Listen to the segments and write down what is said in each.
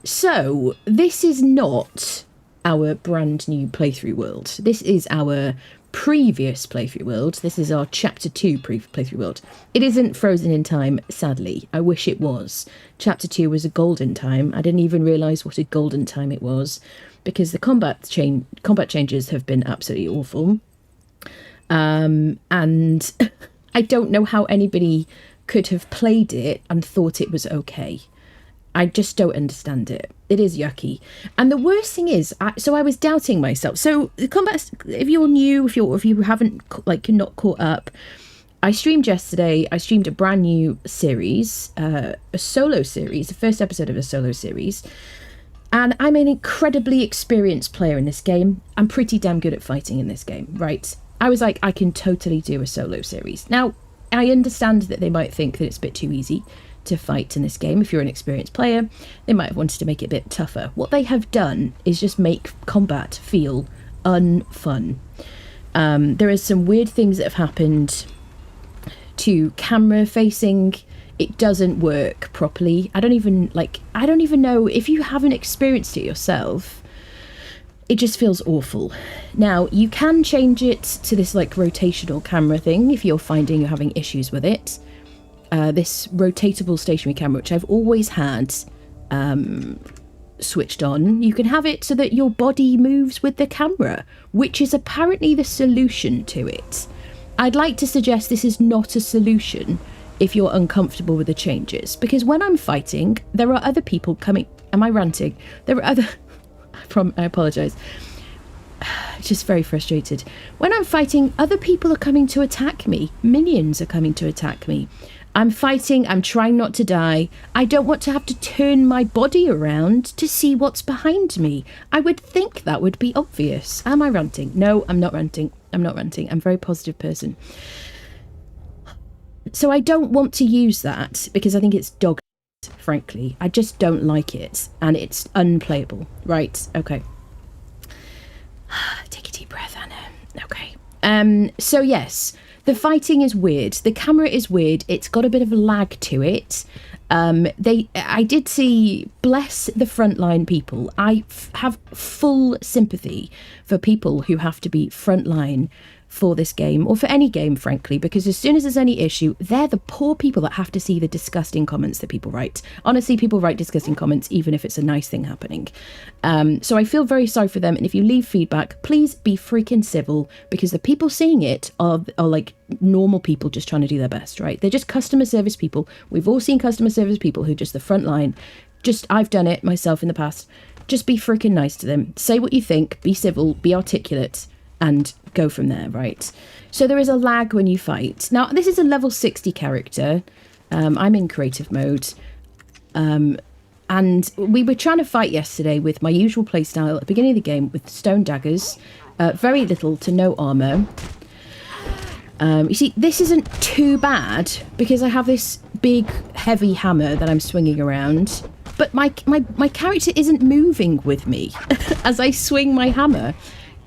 So, this is not our brand new playthrough world. This is our previous playthrough world. This is our Chapter 2 playthrough world. It isn't frozen in time, sadly. I wish it was. Chapter 2 was a golden time. I didn't even realise what a golden time it was, because the combat changes have been absolutely awful. And I don't know how anybody could have played it and thought it was okay. I just don't understand it. It is yucky. And the worst thing is, I was doubting myself. So the combat, if you're new, if you haven't, like, you're not caught up, I streamed yesterday. I streamed a brand new series, a solo series, the first episode of a solo series. And I'm an incredibly experienced player in this game. I'm pretty damn good at fighting in this game, right? I was like, I can totally do a solo series. Now, I understand that they might think that it's a bit too easy to fight in this game. If you're an experienced player, they might have wanted to make it a bit tougher. What they have done is just make combat feel unfun. There is some weird things that have happened to camera facing. It doesn't work properly. I don't even know if you haven't experienced it yourself. It just feels awful. Now, you can change it to this like rotational camera thing if you're finding you're having issues with it. This rotatable stationary camera, which I've always had switched on, you can have it so that your body moves with the camera, which is apparently the solution to it. I'd like to suggest this is not a solution if you're uncomfortable with the changes, because when I'm fighting, there are other people coming. Am I ranting? There are other... I apologise. Just very frustrated. When I'm fighting, other people are coming to attack me. Minions are coming to attack me. I'm fighting, I'm trying not to die. I don't want to have to turn my body around to see what's behind me. I would think that would be obvious. Am I ranting? No, I'm not ranting. I'm a very positive person. So I don't want to use that because I think it's dog shit, frankly. I just don't like it, and it's unplayable. Right, okay. Take a deep breath, Anna. Okay. So yes, the fighting is weird. The camera is weird. It's got a bit of a lag to it. I did see, bless the frontline people. I have full sympathy for people who have to be frontline for this game, or for any game, frankly, because as soon as there's any issue, they're the poor people that have to see the disgusting comments that people write. Honestly, people write disgusting comments even if it's a nice thing happening. So I feel very sorry for them, and if you leave feedback, please be freaking civil, because the people seeing it are like normal people just trying to do their best, right? They're just customer service people. We've all seen customer service people who just the front line. I've done it myself in the past. Just be freaking nice to them. Say what you think, be civil, be articulate, and go from there, right? So there is a lag when you fight. Now, this is a level 60 character. I'm in creative mode. And we were trying to fight yesterday with my usual playstyle at the beginning of the game with stone daggers. Very little to no armour. You see, this isn't too bad because I have this big, heavy hammer that I'm swinging around. But my character isn't moving with me as I swing my hammer.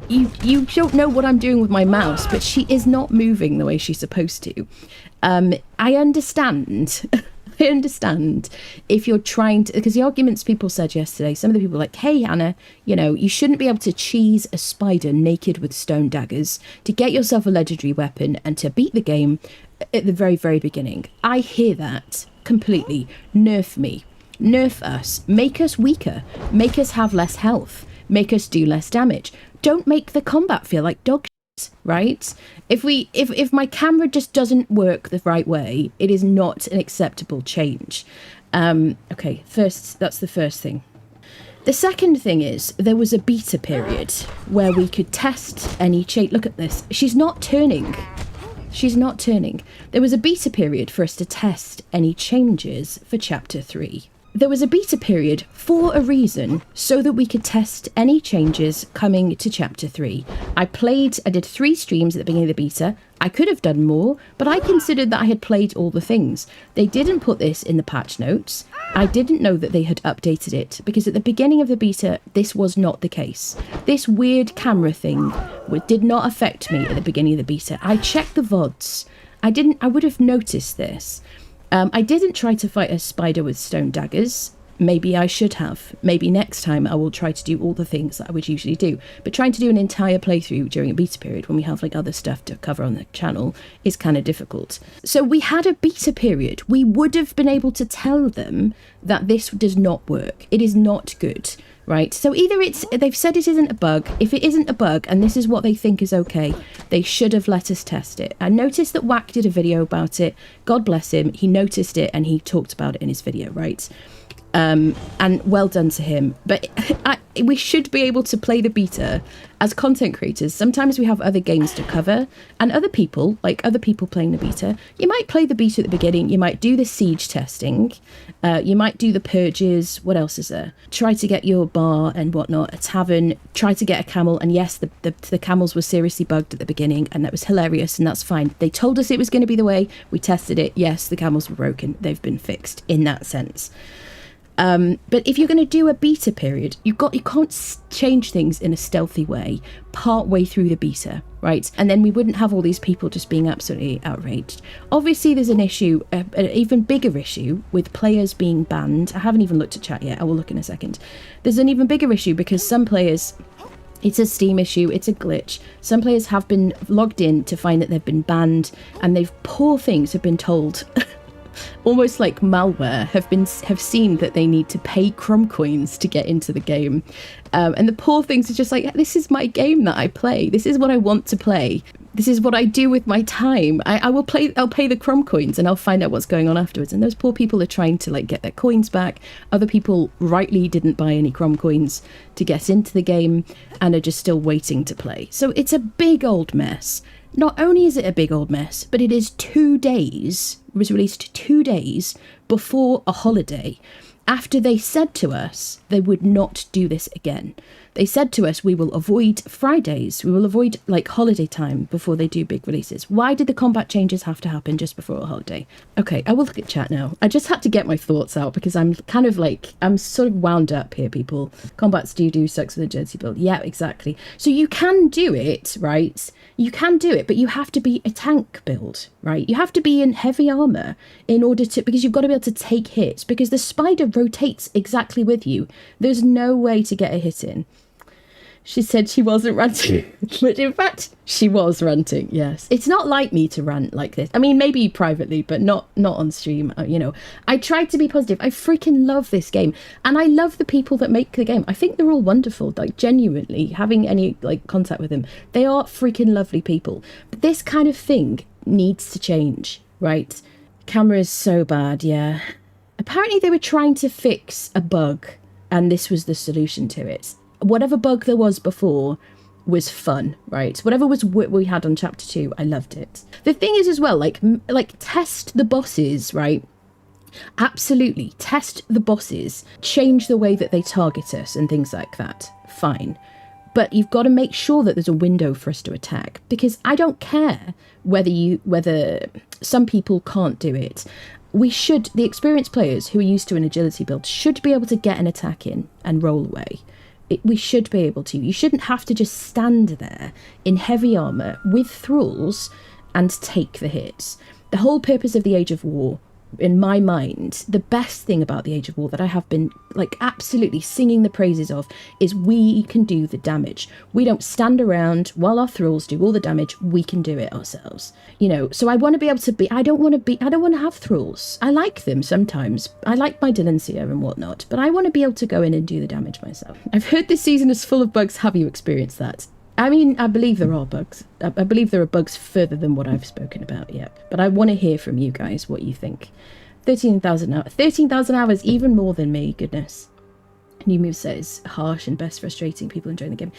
You don't know what I'm doing with my mouse, but she is not moving the way she's supposed to. I understand. I understand if you're trying to, because the arguments people said yesterday, some of the people were like, hey, Hannah, you shouldn't be able to cheese a spider naked with stone daggers to get yourself a legendary weapon and to beat the game at the very, very beginning. I hear that completely. Nerf me. Nerf us. Make us weaker. Make us have less health. Make us do less damage. Don't make the combat feel like dog shit, right? If my camera just doesn't work the right way, it is not an acceptable change. Okay, that's the first thing. The second thing is there was a beta period where we could test any change. Look at this. She's not turning. There was a beta period for us to test any changes for Chapter 3. There was a beta period for a reason, so that we could test any changes coming to Chapter 3. I did 3 streams at the beginning of the beta. I could have done more, but I considered that I had played all the things. They didn't put this in the patch notes. I didn't know that they had updated it, because at the beginning of the beta, this was not the case. This weird camera thing did not affect me at the beginning of the beta. I checked the VODs. I would have noticed this. I didn't try to fight a spider with stone daggers. Maybe I should have. Maybe next time I will try to do all the things that I would usually do. But trying to do an entire playthrough during a beta period when we have like other stuff to cover on the channel is kind of difficult. So we had a beta period. We would have been able to tell them that this does not work. It is not good, right? So either they've said it isn't a bug. If it isn't a bug and this is what they think is okay, they should have let us test it. I noticed that Whack did a video about it. God bless him. He noticed it and he talked about it in his video, right? And well done to him. But we should be able to play the beta as content creators. Sometimes we have other games to cover and other people playing the beta. You might play the beta at the beginning. You might do the siege testing. You might do the purges. What else is there? Try to get your bar and whatnot, a tavern. Try to get a camel. And yes, the camels were seriously bugged at the beginning and that was hilarious and that's fine. They told us it was going to be the way. We tested it. Yes, the camels were broken. They've been fixed in that sense. But if you're going to do a beta period, you can't change things in a stealthy way part way through the beta, right? And then we wouldn't have all these people just being absolutely outraged. Obviously, there's an issue, an even bigger issue with players being banned. I haven't even looked at chat yet. I will look in a second. There's an even bigger issue because some players... It's a Steam issue, it's a glitch. Some players have been logged in to find that they've been banned and poor things have been told... almost like malware, have seen that they need to pay crumb coins to get into the game, and the poor things are just like, this is my game that I play, this is what I want to play, this is what I do with my time. I'll pay the crumb coins and I'll find out what's going on afterwards. And those poor people are trying to like get their coins back. Other people rightly didn't buy any crumb coins to get into the game and are just still waiting to play. So it's a big old mess. Not only is it a big old mess, but it is 2 days, it was released 2 days before a holiday, after they said to us they would not do this again. They said to us, we will avoid Fridays, we will avoid like holiday time before they do big releases. Why did the combat changes have to happen just before a holiday? Okay, I will look at chat now. I just had to get my thoughts out because I'm kind of like, I'm sort of wound up here, people. Combats do sucks with agility build. Yeah, exactly. So you can do it, right? You can do it, but you have to be a tank build, right? You have to be in heavy armor in order to, because you've got to be able to take hits, because the spider rotates exactly with you. There's no way to get a hit in. She said she wasn't ranting, but in fact, she was ranting, yes. It's not like me to rant like this. I mean, maybe privately, but not on stream, you know. I tried to be positive. I freaking love this game. And I love the people that make the game. I think they're all wonderful, like, genuinely, having any, like, contact with them. They are freaking lovely people. But this kind of thing needs to change, right? Camera is so bad, yeah. Apparently they were trying to fix a bug, and this was the solution to it. Whatever bug there was before was fun, right? Whatever was we had on chapter 2, I loved it. The thing is as well, like test the bosses, right? Absolutely, test the bosses, change the way that they target us and things like that. Fine. But you've got to make sure that there's a window for us to attack, because I don't care whether some people can't do it. The experienced players who are used to an agility build should be able to get an attack in and roll away. We should be able to. You shouldn't have to just stand there in heavy armour with thralls and take the hits. The whole purpose of the Age of War, in my mind, the best thing about the Age of War that I have been like absolutely singing the praises of is we can do the damage. We don't stand around while our thralls do all the damage. We can do it ourselves. You know, so I want to be able to be, I don't want to have thralls. I like them sometimes. I like my Delancia and whatnot, but I want to be able to go in and do the damage myself. I've heard this season is full of bugs. Have you experienced that? I mean, I believe there are bugs. I believe there are bugs further than what I've spoken about yet. But I want to hear from you guys what you think. 13,000 hours. 13,000 hours, even more than me. Goodness. New Move says, harsh and best frustrating. People enjoying the game.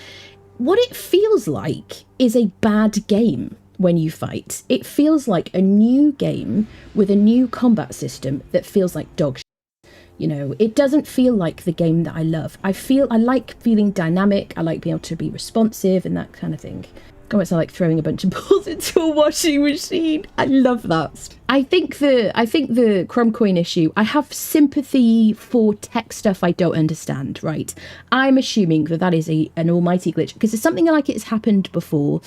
What it feels like is a bad game when you fight. It feels like a new game with a new combat system that feels like dog shit. You know, it doesn't feel like the game that I love. I like feeling dynamic. I like being able to be responsive and that kind of thing. Comments are like throwing a bunch of balls into a washing machine. I love that. I think the crumb coin issue, I have sympathy for tech stuff I don't understand, right? I'm assuming that is an almighty glitch because it's something like it has happened before.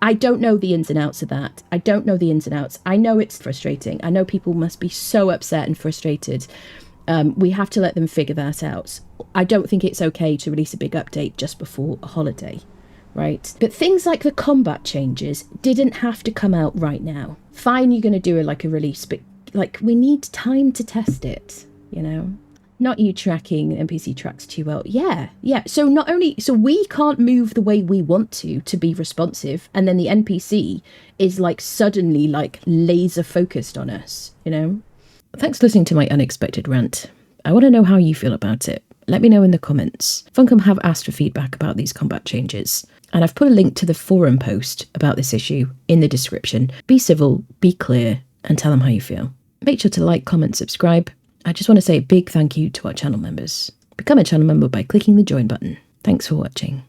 I don't know the ins and outs of that. I don't know the ins and outs. I know it's frustrating. I know people must be so upset and frustrated. We have to let them figure that out. I don't think it's okay to release a big update just before a holiday, right? But things like the combat changes didn't have to come out right now. Fine, you're going to do a release, but we need time to test it, you know? Not you tracking NPC tracks too well. Yeah. So we can't move the way we want to be responsive, and then the NPC is suddenly laser focused on us, you know? Thanks for listening to my unexpected rant. I want to know how you feel about it. Let me know in the comments. Funcom have asked for feedback about these combat changes, and I've put a link to the forum post about this issue in the description. Be civil, be clear, and tell them how you feel. Make sure to like, comment, subscribe. I just want to say a big thank you to our channel members. Become a channel member by clicking the join button. Thanks for watching.